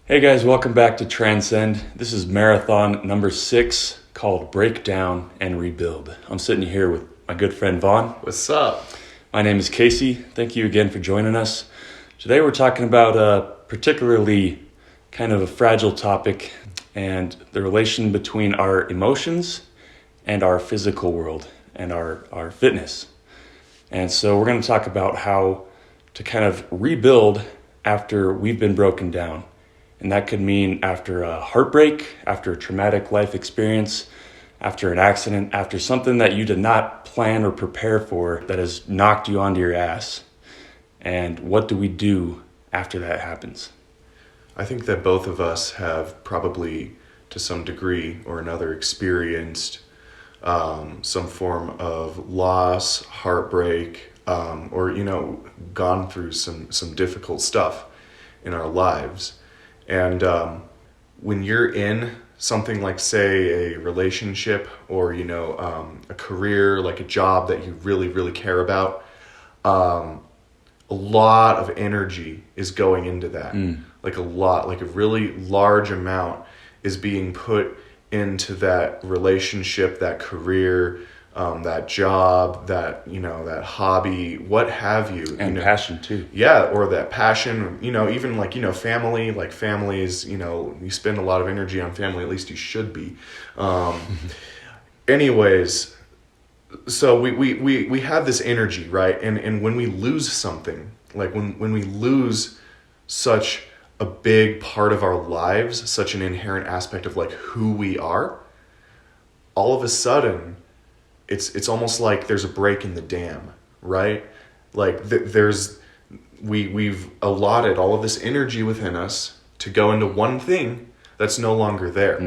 Hey guys, welcome back to Transcend. This is marathon number 6 called Break Down and Rebuild. I'm sitting here with my good friend Vaughan. What's up? My name is Casey. Thank you again for joining us. Today we're talking about a particularly kind of a fragile topic and the relation between our emotions and our physical world and our fitness. And so we're going to talk about how to kind of rebuild after we've been broken down. And that could mean after a heartbreak, after a traumatic life experience, after an accident, after something that you did not plan or prepare for that has knocked you onto your ass. And what do we do after that happens? I think that both of us have probably, to some degree or another, experienced some form of loss, heartbreak, or gone through some difficult stuff in our lives. And when you're in something like, say, a relationship or a career, like a job that you really, really care about, a lot of energy is going into that. Like a really large amount is being put into that relationship, that career, that job, that hobby, what have you. And passion too. Yeah, or that passion, even family, like families, you spend a lot of energy on family, at least you should be. Anyways, so we have this energy, right? And when we lose something, like when we lose such a big part of our lives, such an inherent aspect of like who we are, all of a sudden, it's almost like there's a break in the dam, right? Like we've allotted all of this energy within us to go into one thing that's no longer there.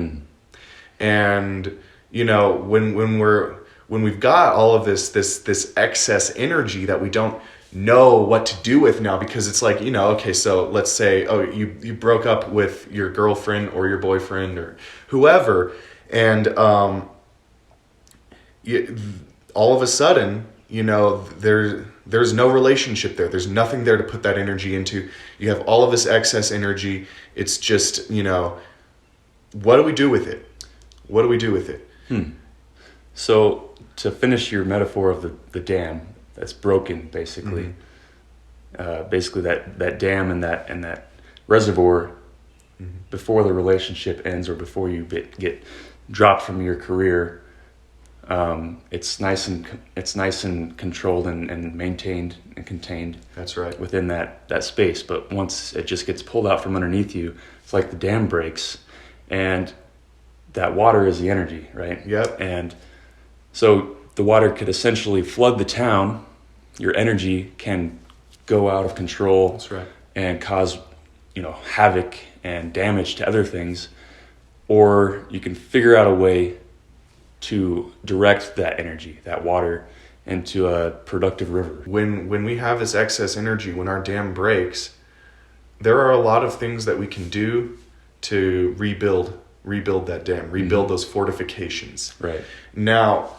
And when we've got all of this excess energy that we don't know what to do with now, because it's like, okay, so let's say, you broke up with your girlfriend or your boyfriend or whoever, and all of a sudden, there's no relationship there. There's nothing there to put that energy into. You have all of this excess energy. It's just, what do we do with it? What do we do with it? So to finish your metaphor of the dam that's broken, basically, basically that dam and that reservoir before the relationship ends or before you get dropped from your career. It's nice and controlled and maintained and contained. That's right. Within that space. But once it just gets pulled out from underneath you, it's like the dam breaks, and that water is the energy, right? Yep. And so the water could essentially flood the town. Your energy can go out of control. That's right. And cause havoc and damage to other things, or you can figure out a way to direct that energy, that water, into a productive river. When we have this excess energy, when our dam breaks, there are a lot of things that we can do to rebuild that dam, rebuild those fortifications. Right. Now,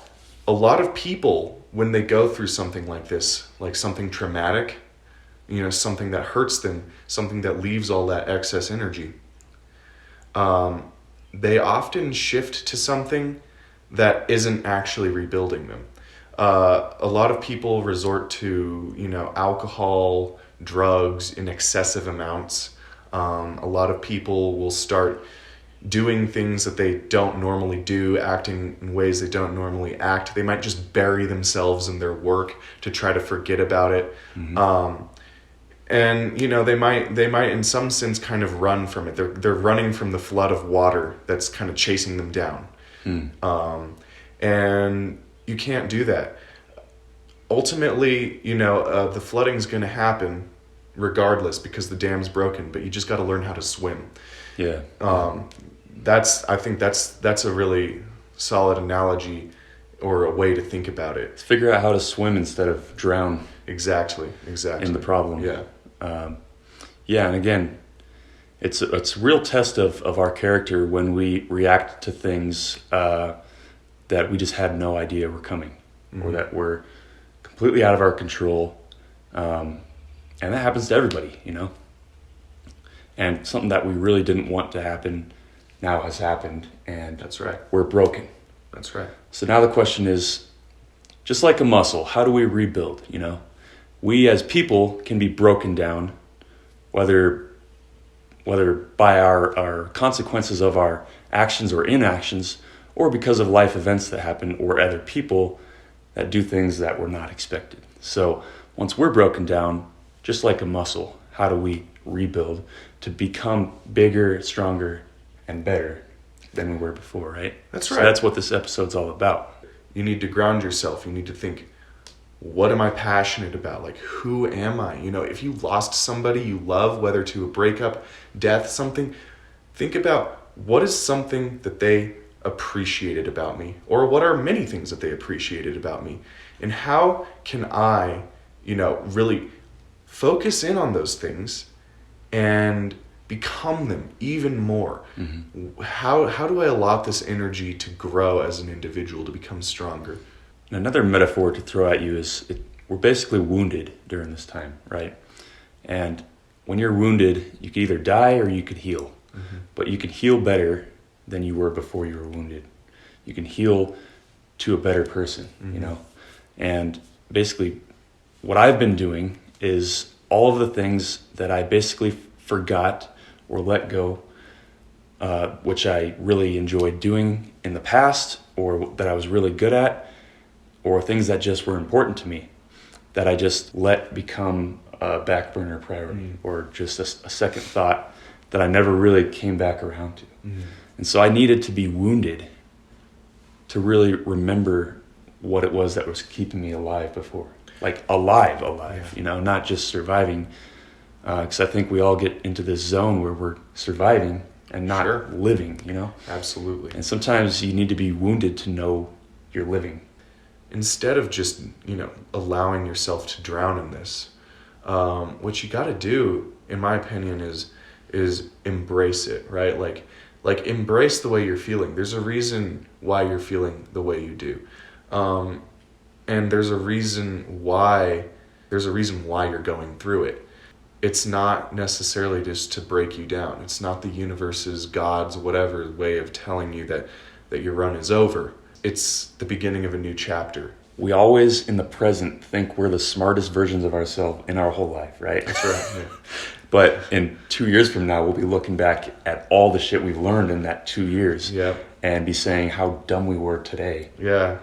a lot of people, when they go through something like this, like something traumatic, something that hurts them, something that leaves all that excess energy, they often shift to something that isn't actually rebuilding them. A lot of people resort to, alcohol, drugs in excessive amounts. A lot of people will start doing things that they don't normally do, acting in ways they don't normally act. They might just bury themselves in their work to try to forget about it. And they might in some sense kind of run from it. They're running from the flood of water that's kind of chasing them down. And you can't do that. Ultimately, the flooding's going to happen regardless because the dam's broken, but you just got to learn how to swim. Yeah. I think that's a really solid analogy or a way to think about it. Figure out how to swim instead of drown. Exactly. In the problem. Yeah. And again, it's a real test of our character when we react to things that we just had no idea were coming, or that were completely out of our control. And that happens to everybody, And something that we really didn't want to happen now has happened, and That's right. we're broken. That's right. So now the question is, just like a muscle, how do we rebuild? We as people can be broken down, whether by our consequences of our actions or inactions, or because of life events that happen, or other people that do things that were not expected. So once we're broken down, just like a muscle, how do we rebuild to become bigger, stronger, and better than we were before, right? That's So right. that's what this episode's all about. You need to ground yourself. You need to think, what am I passionate about? Like, who am I? If you lost somebody you love, whether to a breakup, death, something, think about what is something that they appreciated about me, or what are many things that they appreciated about me, and how can I, really focus in on those things and become them even more. Mm-hmm. How do I allot this energy to grow as an individual, to become stronger? And another metaphor to throw at you is we're basically wounded during this time, right? And when you're wounded, you could either die or you could heal. Mm-hmm. But you can heal better than you were before you were wounded. You can heal to a better person, Mm-hmm. And basically what I've been doing is all of the things that I basically forgot or let go, which I really enjoyed doing in the past, or that I was really good at, or things that just were important to me, that I just let become a back burner priority, or just a second thought that I never really came back around to. Mm-hmm. And so I needed to be wounded to really remember what it was that was keeping me alive before. Like alive, Yeah. Not just surviving. Because I think we all get into this zone where we're surviving and not Sure. living, Absolutely. And sometimes you need to be wounded to know you're living. Instead of just, allowing yourself to drown in this, what you got to do, in my opinion, is embrace it, right? Like embrace the way you're feeling. There's a reason why you're feeling the way you do. And there's a reason why you're going through it. It's not necessarily just to break you down. It's not the universe's, God's, whatever way of telling you that your run is over. It's the beginning of a new chapter. We always, in the present, think we're the smartest versions of ourselves in our whole life, right? That's right. Yeah. But in 2 years from now, we'll be looking back at all the shit we've learned in that 2 years, Yep. and be saying how dumb we were today, Yeah.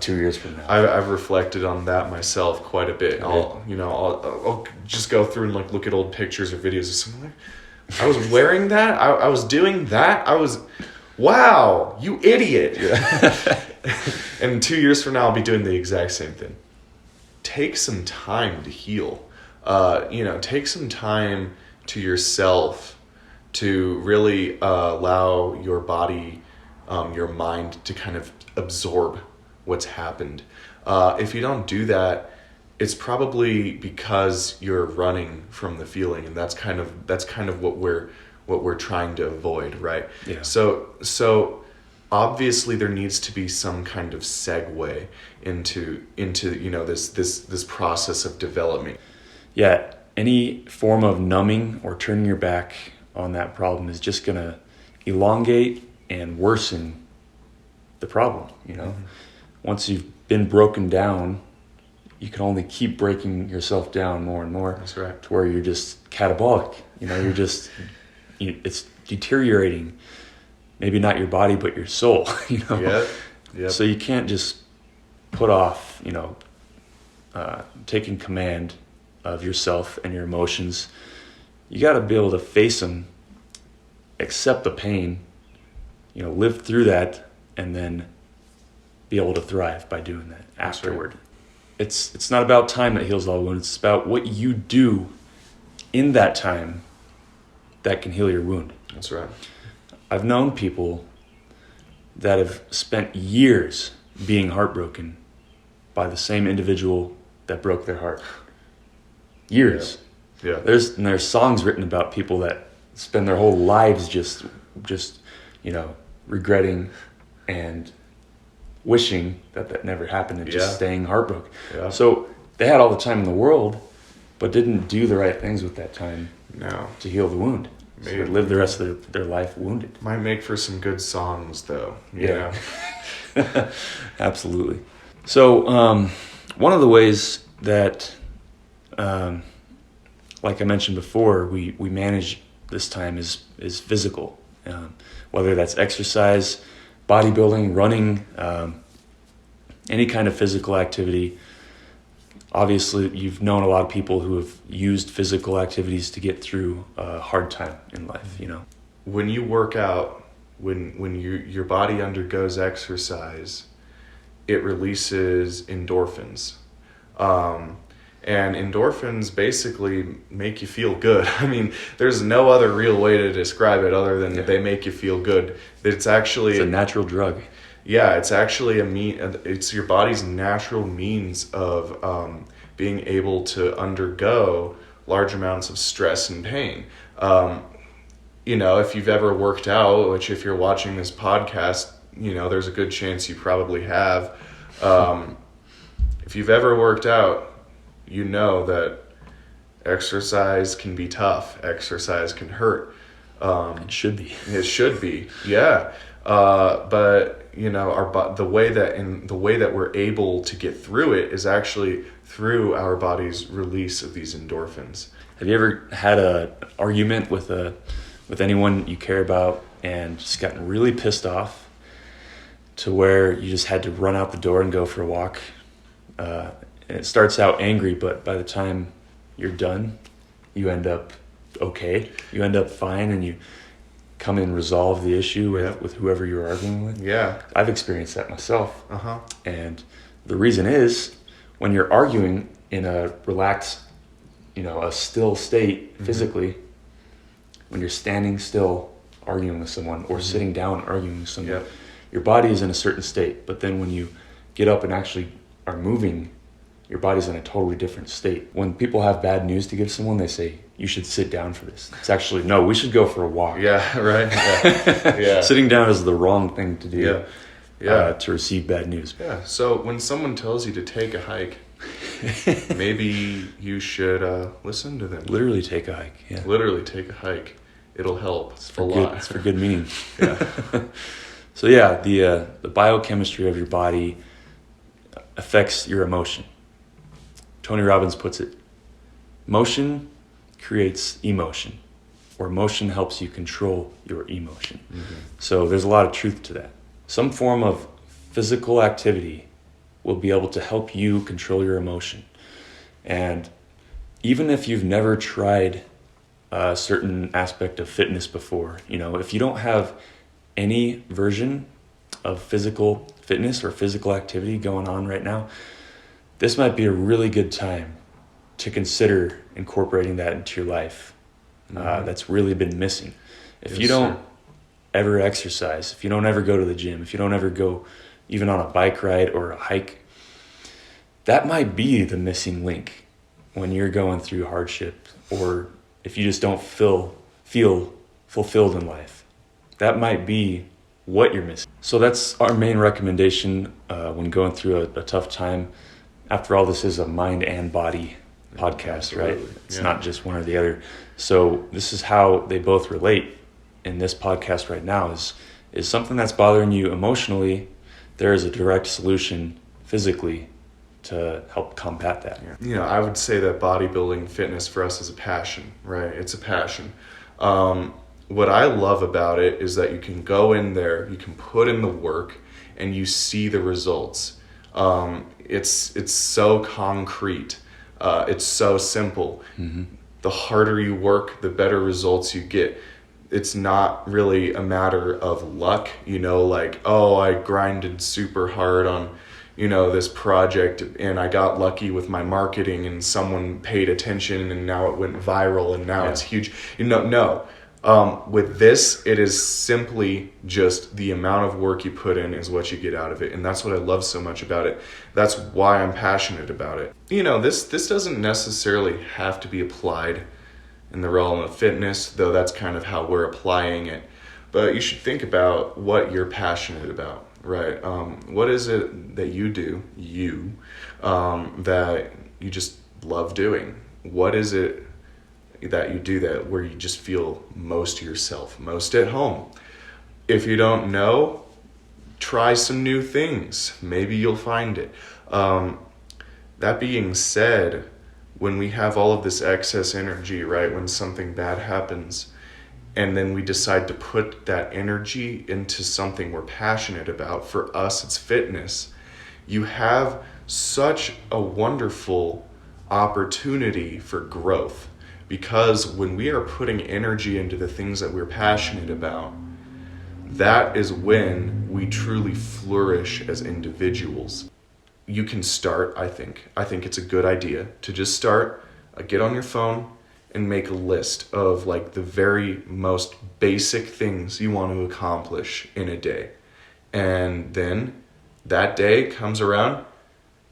2 years from now. I've reflected on that myself quite a bit. I'll just go through and look at old pictures or videos of something. I was wearing that. I was doing that. Wow, you idiot. Yeah. And 2 years from now, I'll be doing the exact same thing. Take some time to heal. Take some time to yourself to really allow your body, your mind to kind of absorb what's happened. If you don't do that, it's probably because you're running from the feeling, and that's kind of what we're trying to avoid, right? Yeah. So obviously there needs to be some kind of segue into this process of development. Yeah, any form of numbing or turning your back on that problem is just going to elongate and worsen the problem, Mm-hmm. Once you've been broken down, you can only keep breaking yourself down more and more. That's right. To where you're just catabolic, you're just, it's deteriorating, maybe not your body, but your soul, Yep. So you can't just put off, taking command of yourself and your emotions. You got to be able to face them, accept the pain, live through that, and then be able to thrive by doing that afterward. Right. It's not about time that heals all wounds. It's about what you do in that time that can heal your wound. That's right. I've known people that have spent years being heartbroken by the same individual that broke their heart. Years. Yeah. There's songs written about people that spend their whole lives just regretting and wishing that never happened, and just staying heartbroken. Yeah. So they had all the time in the world, but didn't do the right things with that time No. to heal the wound. So they live the rest of their life wounded. Might make for some good songs, though. Yeah. Absolutely. So one of the ways that, like I mentioned before, we manage this time is physical. Whether that's exercise, bodybuilding, running, any kind of physical activity. Obviously, you've known a lot of people who have used physical activities to get through a hard time in life, When you work out, when your body undergoes exercise, it releases endorphins. And endorphins basically make you feel good. I mean, there's no other real way to describe it other than they make you feel good. It's a natural drug. Yeah, it's actually it's your body's natural means of being able to undergo large amounts of stress and pain. If you've ever worked out, which if you're watching this podcast, there's a good chance you probably have. If you've ever worked out, you know that exercise can be tough. Exercise can hurt. It should be. It should be, yeah. But the way that we're able to get through it is actually through our body's release of these endorphins. Have you ever had an argument with anyone you care about and just gotten really pissed off to where you just had to run out the door and go for a walk? And it starts out angry, but by the time you're done, you end up okay. You end up fine, and you come and resolve the issue with whoever you're arguing with. Yeah. I've experienced that myself. Uh-huh. And the reason is, when you're arguing in a relaxed, a still state physically, when you're standing still arguing with someone or sitting down arguing with someone, your body is in a certain state. But then when you get up and actually are moving, your body's in a totally different state. When people have bad news to give someone, they say, you should sit down for this. It's actually, no, we should go for a walk. Yeah, right. Yeah. Yeah. Sitting down is the wrong thing to do to receive bad news. Yeah, so when someone tells you to take a hike, maybe you should listen to them. Literally take a hike. Yeah. Literally take a hike. It'll help a lot. It's for good meaning. Yeah. So yeah, the biochemistry of your body affects your emotion. Tony Robbins puts it, motion creates emotion, or motion helps you control your emotion. Mm-hmm. So there's a lot of truth to that. Some form of physical activity will be able to help you control your emotion. And even if you've never tried a certain aspect of fitness before, if you don't have any version of physical fitness or physical activity going on right now, this might be a really good time to consider incorporating that into your life. That's really been missing. If you don't ever exercise, if you don't ever go to the gym, if you don't ever go even on a bike ride or a hike, that might be the missing link when you're going through hardship, or if you just don't feel fulfilled in life. That might be what you're missing. So that's our main recommendation when going through a tough time. After all, this is a mind and body podcast, right? It's not just one or the other. So this is how they both relate in this podcast right now is something that's bothering you emotionally. There is a direct solution physically to help combat that. I would say that bodybuilding fitness for us is a passion, right? It's a passion. What I love about it is that you can go in there, you can put in the work, and you see the results. It's so concrete. It's so simple. Mm-hmm. The harder you work, the better results you get. It's not really a matter of luck, I grinded super hard on, this project and I got lucky with my marketing and someone paid attention and now it went viral and now it's huge. No. With this, it is simply just the amount of work you put in is what you get out of it. And that's what I love so much about it. That's why I'm passionate about it. This doesn't necessarily have to be applied in the realm of fitness, though that's kind of how we're applying it. But you should think about what you're passionate about, right? What is it that you do, that you just love doing? What is it that you do that, where you just feel most yourself, most at home. If you don't know, try some new things. Maybe you'll find it. That being said, when we have all of this excess energy, right, when something bad happens, and then we decide to put that energy into something we're passionate about, for us it's fitness, you have such a wonderful opportunity for growth. Because when we are putting energy into the things that we're passionate about, that is when we truly flourish as individuals. You can start, I think it's a good idea to just start, get on your phone and make a list of like the very most basic things you want to accomplish in a day. And then that day comes around,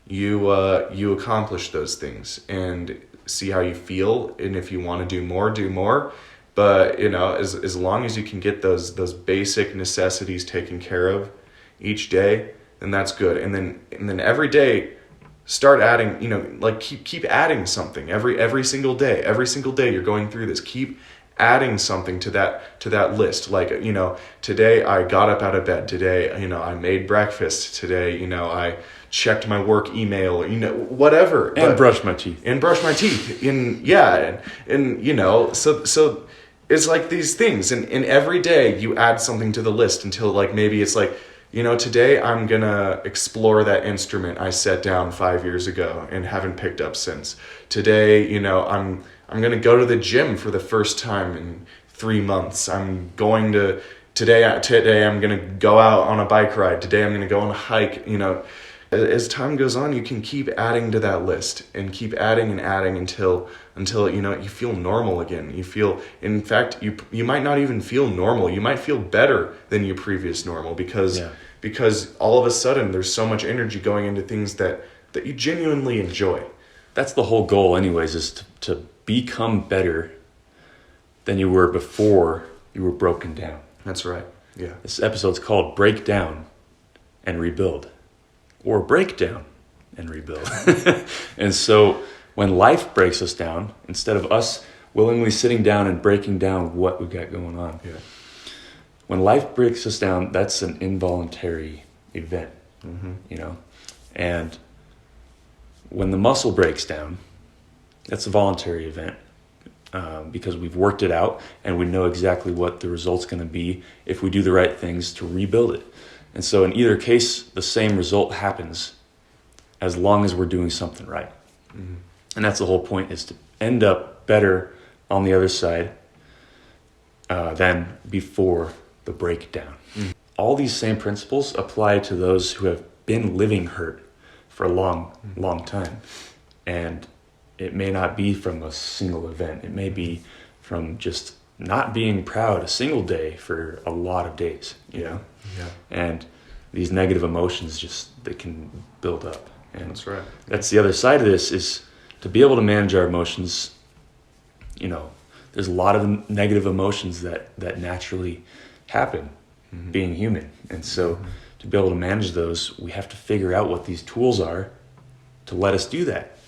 you accomplish those things and see how you feel. And if you want to do more, do more. But, as long as you can get those basic necessities taken care of each day, then that's good. And then every day, start adding, keep adding something every single day. Every single day you're going through this, keep adding something to that list. Like, today I got up out of bed. Today, I made breakfast. Today, I checked my work email, whatever. And brushed my teeth. So it's like these things, and every day you add something to the list until like maybe it's like, today I'm gonna explore that instrument I set down 5 years ago and haven't picked up since. Today, I'm gonna go to the gym for the first time in 3 months. Today I'm gonna go out on a bike ride. Today I'm gonna go on a hike. As time goes on, you can keep adding to that list and keep adding and adding until you feel normal again. You feel, in fact, you might not even feel normal. You might feel better than your previous normal because all of a sudden there's so much energy going into things that you genuinely enjoy. That's the whole goal anyways, is to become better than you were before you were broken down. That's right. Yeah. This episode's called Break Down and Rebuild. Or break down and rebuild. And so when life breaks us down, instead of us willingly sitting down and breaking down what we've got going on, when life breaks us down, that's an involuntary event, and when the muscle breaks down, that's a voluntary event, because we've worked it out and we know exactly what the result's going to be if we do the right things to rebuild it. And so in either case, the same result happens as long as we're doing something right. Mm-hmm. And that's the whole point, is to end up better on the other side than before the breakdown. Mm-hmm. All these same principles apply to those who have been living hurt for a long time. And it may not be from a single event. It may be from just not being proud a single day for a lot of days, Yeah. And these negative emotions they can build up. And that's right. That's the other side of this, is to be able to manage our emotions. There's a lot of negative emotions that naturally happen, being human. And so to be able to manage those, we have to figure out what these tools are to let us do that.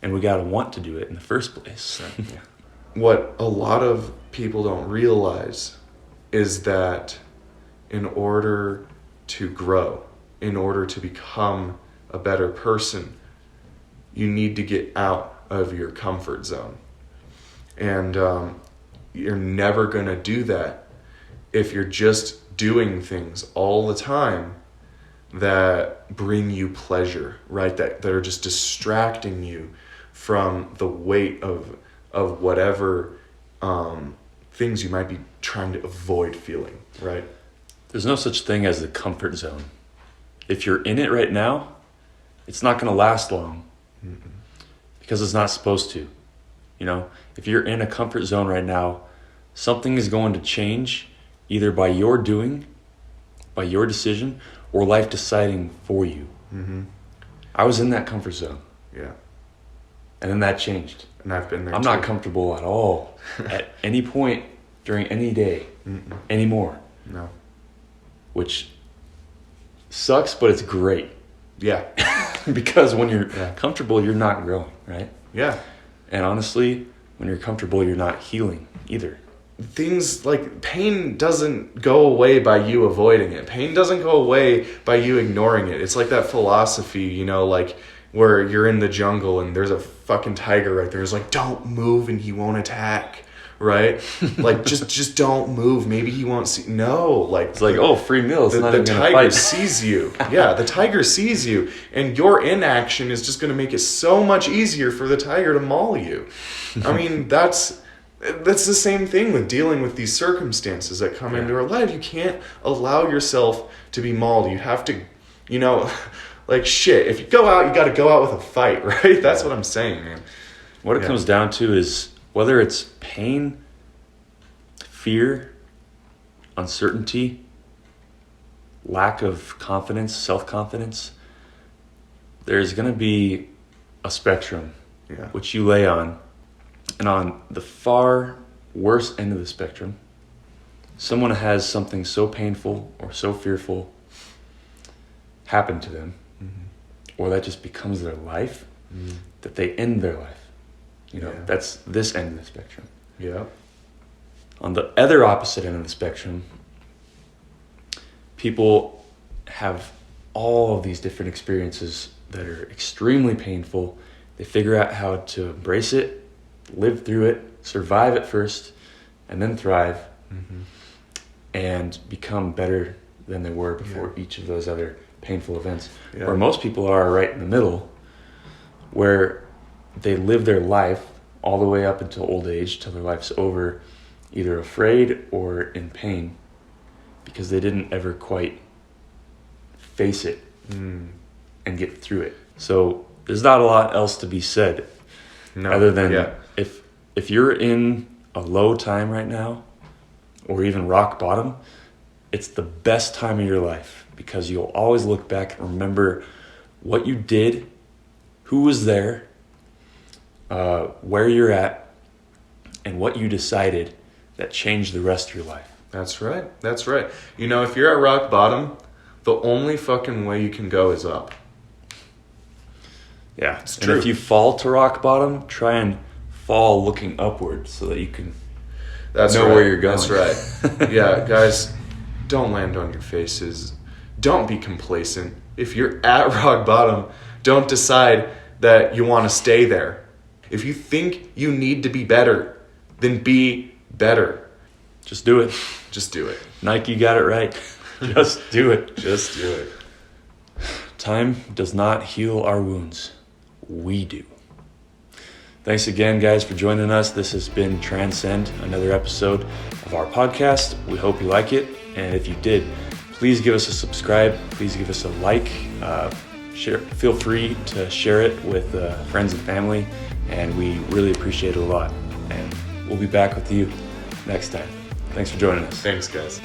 And we got to want to do it in the first place. What a lot of people don't realize is that in order to grow, in order to become a better person, you need to get out of your comfort zone. And you're never going to do that if you're just doing things all the time that bring you pleasure, right? That are just distracting you from the weight of whatever things you might be trying to avoid feeling, right? There's no such thing as the comfort zone. If you're in it right now, it's not going to last long. Because it's not supposed to. If you're in a comfort zone right now, something is going to change either by your doing, by your decision, or life deciding for you. Mm-hmm. I was in that comfort zone. Yeah. And then that changed. And I've been there I'm too. Not comfortable at all at any point during any day anymore. No. Which sucks, but it's great. Yeah. Because when you're comfortable, you're not growing, right? Yeah. And honestly, when you're comfortable, you're not healing either. Things like pain doesn't go away by you avoiding it. Pain doesn't go away by you ignoring it. It's like that philosophy, you know, like where you're in the jungle and there's a fucking tiger right there. It's like, don't move and he won't attack, right? Like, just don't move. Maybe he won't see. No, like It's like, oh, free meal. It's not the even gonna tiger fight. sees you. Yeah, the tiger sees you, and your inaction is just going to make it so much easier for the tiger to maul you. I mean, that's the same thing with dealing with these circumstances that come into our life. You can't allow yourself to be mauled. You have to, you know, like shit. If you go out, you got to go out with a fight, right? That's what I'm saying, man. What it comes down to is whether it's pain, fear, uncertainty, lack of confidence, self-confidence, there's going to be a spectrum which you lay on. And on the far worst end of the spectrum, someone has something so painful or so fearful happen to them, or that just becomes their life, that they end their life. You know, that's this end of the spectrum. Yeah. On the other opposite end of the spectrum, people have all of these different experiences that are extremely painful. They figure out how to embrace it, live through it, survive at first, and then thrive, and become better than they were before each of those other painful events. Yeah. Where most people are right in the middle, where they live their life all the way up until old age, till their life's over, either afraid or in pain, because they didn't ever quite face it and get through it. So there's not a lot else to be said other than if you're in a low time right now, or even rock bottom, it's the best time of your life, because you'll always look back and remember what you did, who was there, where you're at, and what you decided that changed the rest of your life. That's right. That's right. You know, if you're at rock bottom, the only fucking way you can go is up. Yeah, it's and true. if you fall to rock bottom, try and fall looking upward so that you can know where you're going. That's right. Yeah, guys, don't land on your faces. Don't be complacent. If you're at rock bottom, don't decide that you want to stay there. If you think you need to be better, then be better. Just do it. Just do it. Nike got it right. Just do it. Just do it. Time does not heal our wounds. We do. Thanks again, guys, for joining us. This has been Transcend, another episode of our podcast. We hope you like it. And if you did, please give us a subscribe. Please give us a like. Share. Feel free to share it with friends and family. And we really appreciate it a lot. And we'll be back with you next time. Thanks for joining us. Thanks, guys.